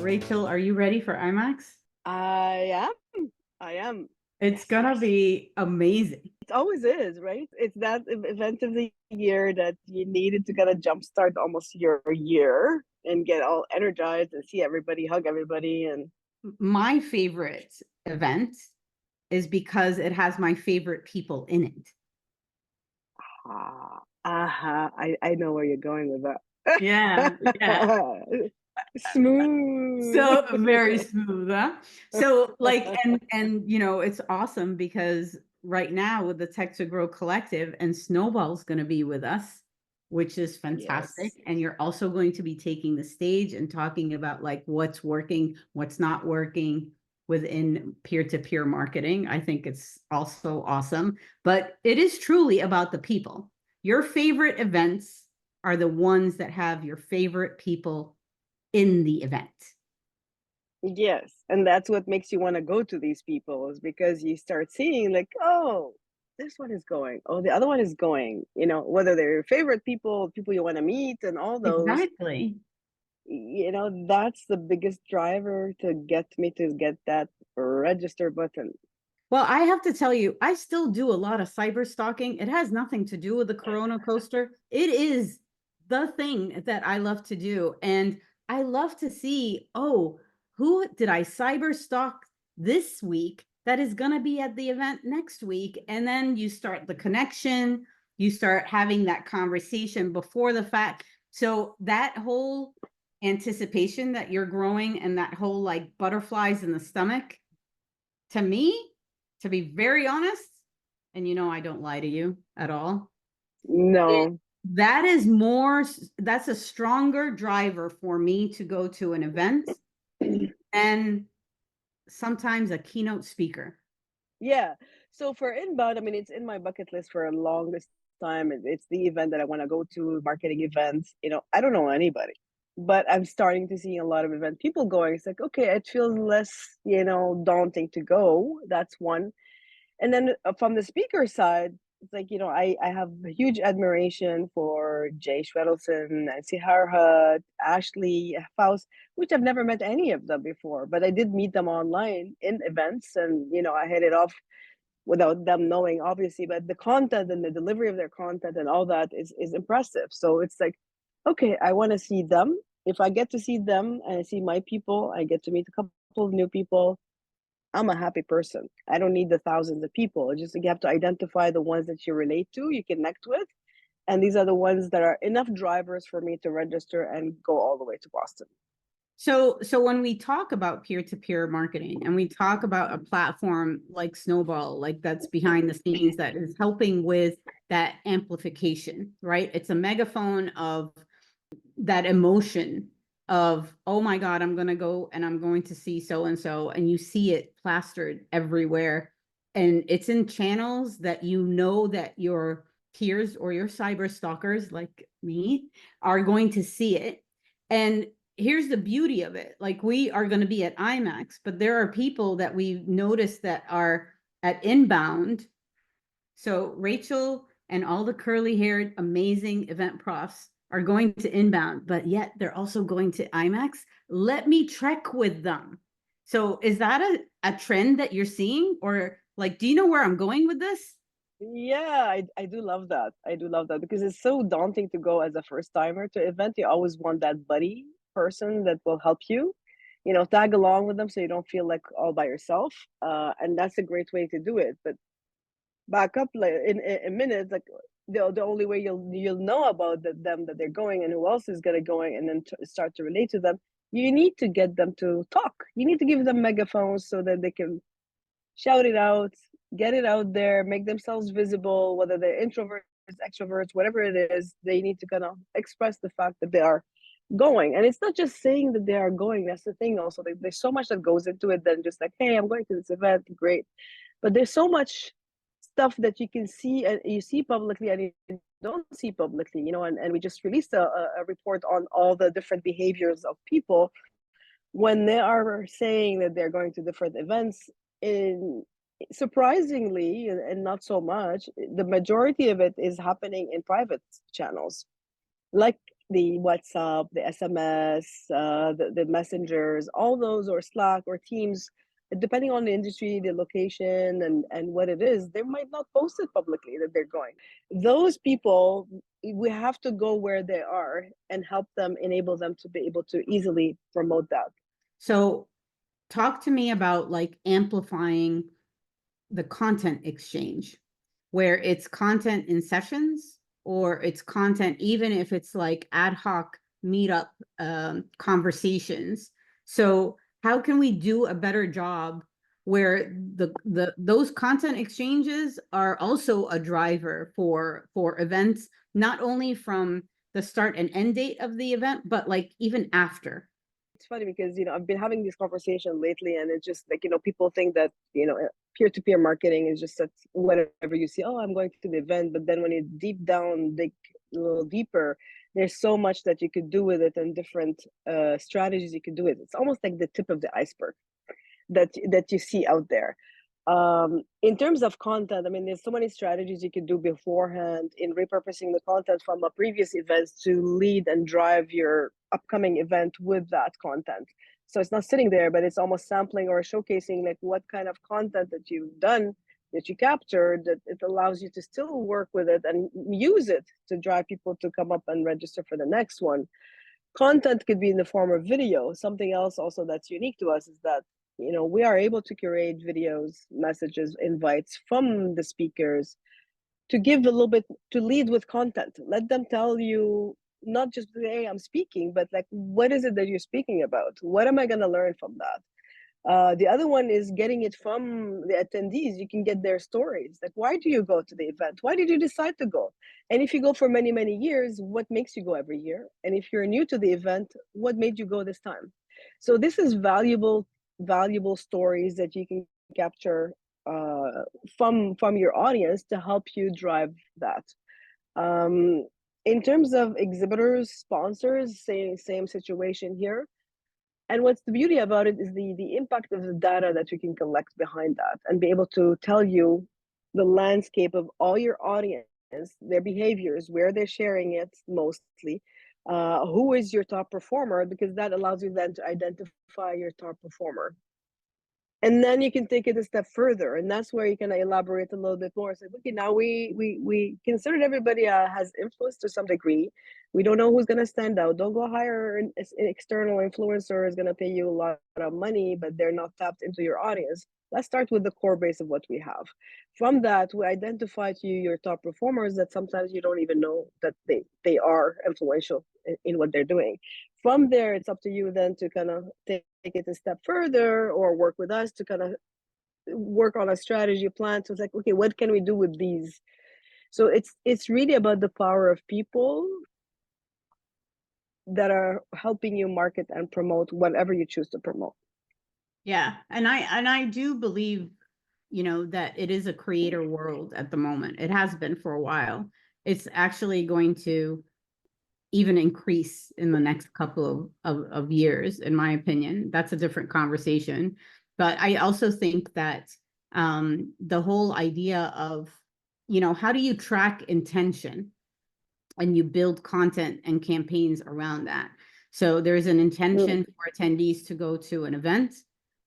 Rachel, are you ready for IMAX? I am. I am. It's gonna be amazing. It always is, right? It's that event of the year that you needed to kind of jumpstart almost your year and get all energized and see everybody, hug everybody, and My favorite event is because it has my favorite people in it. I know where you're going with that. Yeah, yeah. Smooth. So very smooth, huh? So like, and it's awesome because right now with the Tech2Grow Collective and Snöball's going to be with us, which is fantastic. Yes. And you're also going to be taking the stage and talking about like what's working, what's not working within peer-to-peer marketing. I think it's also awesome, but it is truly about the people. Your favorite events are the ones that have your favorite people in the event. Yes. And that's what makes you want to go to these people is because you start seeing like, oh, this one is going. Oh, the other one is going. Whether they're your favorite people, people you want to meet, and all those, Exactly. that's the biggest driver to get me to get that register button. Well, I have to tell you, I still do a lot of cyber stalking. It has nothing to do with the Corona coaster. It is the thing that I love to do. And I love to see, oh, who did I cyber stalk this week that is going to be at the event next week? And then you start the connection, you start having that conversation before the fact. So that whole anticipation that you're growing and that whole like butterflies in the stomach, to me, to be very honest, and I don't lie to you at all, No. that that's a stronger driver for me to go to an event than sometimes a keynote speaker. Yeah. So for inbound, I mean, it's in my bucket list for a longest time. It's the event that I want to go to, marketing events. I don't know anybody, but I'm starting to see a lot of event people going. It's like, okay, it feels less, daunting to go. That's one. And then from the speaker side, it's like, I have a huge admiration for Jay Schwedelson, Nancy Harhut, Ashley Faust, which I've never met any of them before, but I did meet them online in events, and I hit it off without them knowing, obviously. But the content and the delivery of their content and all that is impressive. So it's like, okay, I want to see them. If I get to see them and I see my people, I get to meet a couple of new people, I'm a happy person. I don't need the thousands of people. It's just like you have to identify the ones that you relate to, you connect with. And these are the ones that are enough drivers for me to register and go all the way to Boston. So when we talk about peer-to-peer marketing and we talk about a platform like Snöball, like that's behind the scenes that is helping with that amplification, right? It's a megaphone of that emotion of, oh my God, I'm going to go and I'm going to see so-and-so, and you see it plastered everywhere. And it's in channels that that your peers or your cyber stalkers like me are going to see it. And here's the beauty of it. Like, we are going to be at IMEX, but there are people that we've noticed that are at inbound. So Rachel and all the curly haired, amazing event profs are going to inbound, but yet they're also going to IMEX. Let me trek with them. So is that a trend that you're seeing, or like, do you know where I'm going with this? Yeah, I do love that. I do love that because it's so daunting to go as a first timer to event. You always want that buddy person that will help you, tag along with them so you don't feel like all by yourself. And that's a great way to do it. But back up like in a minute, like the only way you'll know about them that they're going and who else is gonna going, and then start to relate to them. You need to get them to talk. You need to give them megaphones so that they can shout it out, get it out there, make themselves visible, whether they're introverts, extroverts, whatever it is. They need to kind of express the fact that they are going. And it's not just saying that they are going. That's the thing also. There's so much that goes into it than just like, hey, I'm going to this event, great. But there's so much stuff that you can see and you see publicly and you don't see publicly, and we just released a report on all the different behaviors of people when they are saying that they're going to different events. In surprisingly and not so much, the majority of it is happening in private channels, like the WhatsApp, the SMS, the messengers, all those, or Slack or Teams, depending on the industry, the location, and what it is, they might not post it publicly that they're going. Those people, we have to go where they are and help them, enable them to be able to easily promote that. So talk to me about like amplifying the content exchange, where it's content in sessions, or it's content, even if it's like ad hoc meetup conversations. So how can we do a better job where those content exchanges are also a driver for events, not only from the start and end date of the event, but like even after? It's funny because, I've been having this conversation lately, and it's just like, people think that, peer-to-peer marketing is just that whatever you see, oh, I'm going to the event. But then when you deep down, dig a little deeper, there's so much that you could do with it, and different strategies you could do it. It's almost like the tip of the iceberg that you see out there. In terms of content, I mean, there's so many strategies you can do beforehand in repurposing the content from a previous events to lead and drive your upcoming event with that content. So it's not sitting there, but it's almost sampling or showcasing like what kind of content that you've done, that you captured, that it allows you to still work with it and use it to drive people to come up and register for the next one. Content could be in the form of video. Something else also that's unique to us is that, we are able to curate videos, messages, invites from the speakers to give a little bit, to lead with content. Let them tell you, not just, hey, I'm speaking, but like, what is it that you're speaking about? What am I going to learn from that? The other one is getting it from the attendees. You can get their stories. Like, why do you go to the event? Why did you decide to go? And if you go for many, many years, what makes you go every year? And if you're new to the event, what made you go this time? So this is valuable stories that you can capture from your audience to help you drive that. In terms of exhibitors, sponsors, same situation here. And what's the beauty about it is the impact of the data that we can collect behind that, and be able to tell you the landscape of all your audience, their behaviors, where they're sharing it mostly, who is your top performer, because that allows you then to identify your top performer. And then you can take it a step further, and that's where you can elaborate a little bit more. So, okay, now we considered everybody has influence to some degree. We don't know who's going to stand out. Don't go hire an external influencer is going to pay you a lot of money, but they're not tapped into your audience. Let's start with the core base of what we have. From that, we identify to you your top performers that sometimes you don't even know that they are influential in what they're doing. From there, it's up to you then to kind of take it a step further, or work with us to kind of work on a strategy plan. So it's like, okay, what can we do with these? So it's really about the power of people that are helping you market and promote whatever you choose to promote. Yeah. And I do believe, that it is a creator world at the moment. It has been for a while. It's actually going to even increase in the next couple of years, in my opinion. That's a different conversation. But I also think that the whole idea of, how do you track intention, and you build content and campaigns around that. So there's an intention for attendees to go to an event.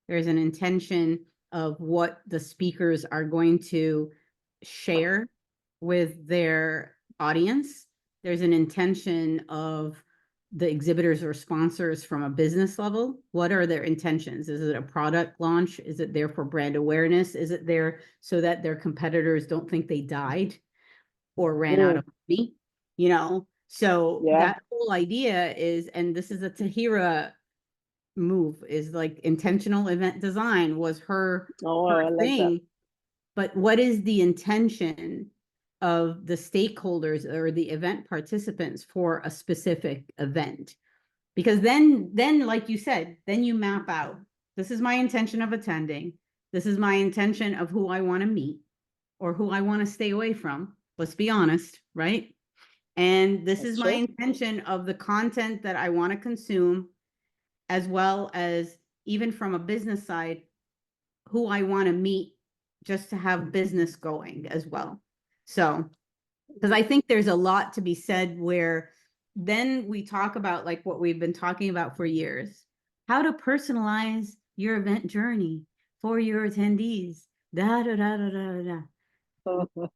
There's an intention of what the speakers are going to share with their audience. There's an intention of the exhibitors or sponsors from a business level. What are their intentions? Is it a product launch? Is it there for brand awareness? Is it there so that their competitors don't think they died or ran out of money? So that whole idea is, and this is a Tahira move, is like intentional event design was her thing. But what is the intention of the stakeholders or the event participants for a specific event? Because then like you said, then you map out, this is my intention of attending, this is my intention of who I want to meet or who I want to stay away from. Let's be honest, right? And this is my intention of the content that I want to consume, as well as, even from a business side, who I want to meet just to have business going as well. So, because I think there's a lot to be said where then we talk about like what we've been talking about for years, how to personalize your event journey for your attendees. Da, da, da, da, da, da.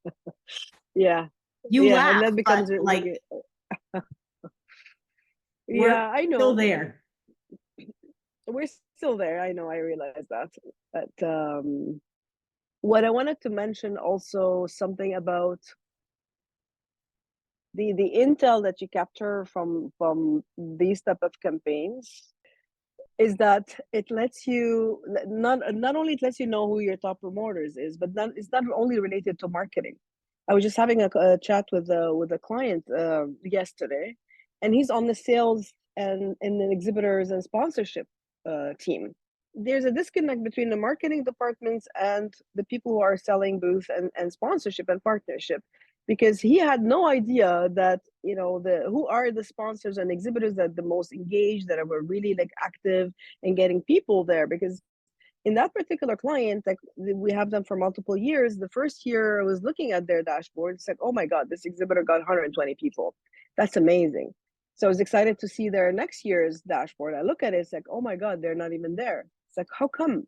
Yeah. You Yeah. And laugh, that but becomes like we're yeah, I still know. there. We're still there. I know, I realize that. But what I wanted to mention also something about the intel that you capture from these type of campaigns is that it lets you not only it lets you know who your top promoters is, but it's not only related to marketing. I was just having a chat with a client yesterday, and he's on the sales and the exhibitors and sponsorship team. There's a disconnect between the marketing departments and the people who are selling booth and sponsorship and partnership, because he had no idea that the who are the sponsors and exhibitors that the most engaged, that were really like active and getting people there. Because in that particular client, like we have them for multiple years, the first year I was looking at their dashboard, it's like, oh my god, this exhibitor got 120 people, that's amazing. So I was excited to see their next year's dashboard. I look at it, it's like, oh my god, they're not even there. It's like, how come?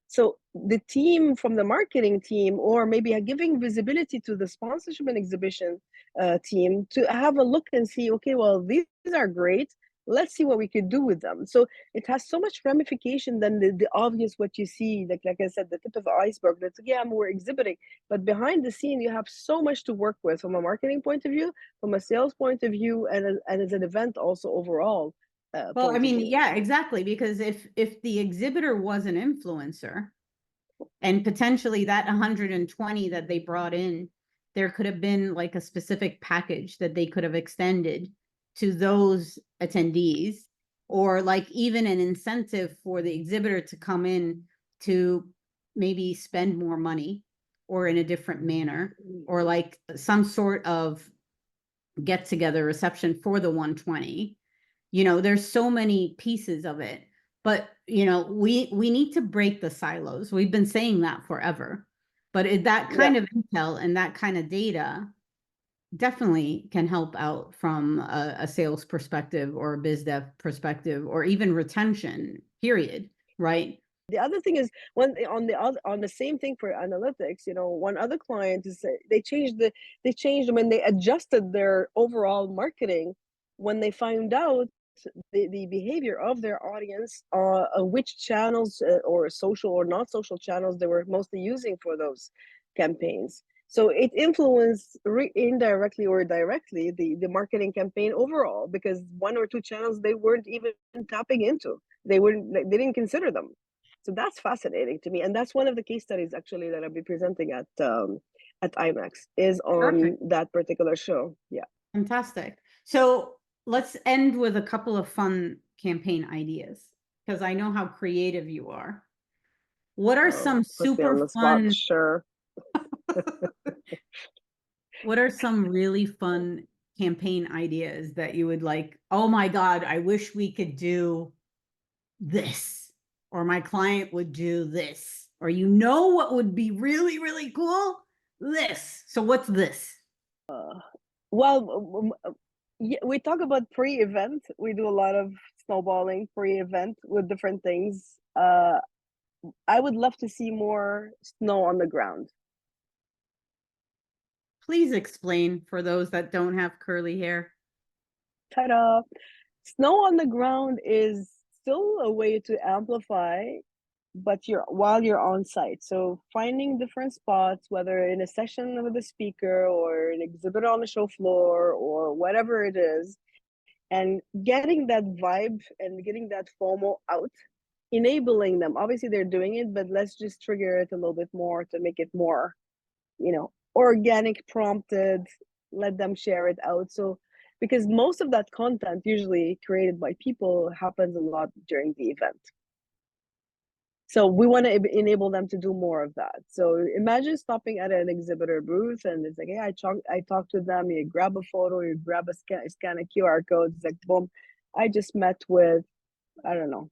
So the team from the marketing team, or maybe giving visibility to the sponsorship and exhibition team, to have a look and see, okay, well, these are great, let's see what we could do with them. So it has so much ramification than the obvious what you see, like I said, the tip of the iceberg. That's, yeah, we're exhibiting, but behind the scene you have so much to work with from a marketing point of view, from a sales point of view, and as an event also overall Well, I point of mean, view. yeah, exactly. Because if the exhibitor was an influencer, and potentially that 120 that they brought in, there could have been like a specific package that they could have extended to those attendees, or like even an incentive for the exhibitor to come in to maybe spend more money or in a different manner, or like some sort of get together reception for the 120. There's so many pieces of it, but we need to break the silos. We've been saying that forever, but that Yeah. kind of intel and that kind of data definitely can help out from a sales perspective or a biz dev perspective, or even retention period, right? The other thing is, when on the same thing for analytics, one other client is, they changed when they adjusted their overall marketing, when they found out the behavior of their audience, which channels, or social or not social channels, they were mostly using for those campaigns. So it influenced indirectly or directly the marketing campaign overall, because one or two channels they weren't even tapping into. They didn't consider them. So that's fascinating to me, and that's one of the case studies actually that I'll be presenting at IMEX, is on Perfect. that particular show. Yeah. Fantastic. So let's end with a couple of fun campaign ideas, because I know how creative you are. What are Oh, some put me on super the spot. fun Sure. What are some really fun campaign ideas that you would like? Oh my God, I wish we could do this, or my client would do this, or what would be really, really cool? This. So what's this? Well, yeah, we talk about pre-event. We do a lot of snowballing pre-event with different things. I would love to see more snow on the ground. Please explain for those that don't have curly hair. Ta-da! Snow on the ground is still a way to amplify, but while you're on site. So finding different spots, whether in a session with a speaker or an exhibitor on the show floor or whatever it is, and getting that vibe and getting that FOMO out, enabling them. Obviously, they're doing it, but let's just trigger it a little bit more to make it more, organic, prompted, let them share it out. So, because most of that content usually created by people happens a lot during the event. So we want to enable them to do more of that. So imagine stopping at an exhibitor booth and it's like, hey, I talked to them, you grab a photo, you grab scan a QR code, it's like, boom, I just met with, I don't know,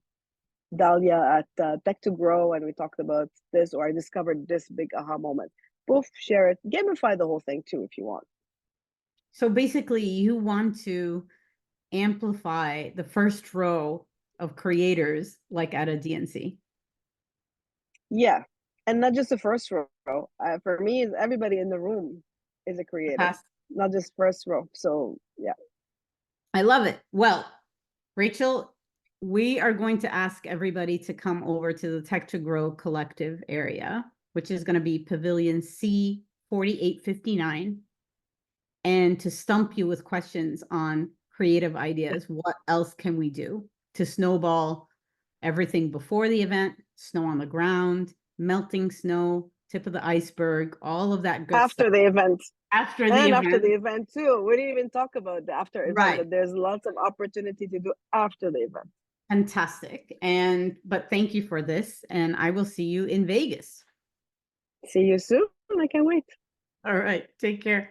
Dahlia at Tech2Grow, and we talked about this, or I discovered this big aha moment. Poof, share it, gamify the whole thing too if you want. So basically, you want to amplify the first row of creators like at a DNC? Yeah, and not just the first row. For me, is everybody in the room is a creative, not just first row. So yeah, I love it. Well, Rachel, we are going to ask everybody to come over to the Tech2Grow Collective area, which is going to be Pavilion C 4859, and to stump you with questions on creative ideas. What else can we do to snowball everything before the event, snow on the ground, melting snow, tip of the iceberg, all of that good after stuff. the event. After the And event. after the event too. We didn't even talk about the after event, Right. that there's lots of opportunity to do after the event. Fantastic. But thank you for this, and I will see you in Vegas. See you soon. I can't wait. All right. Take care.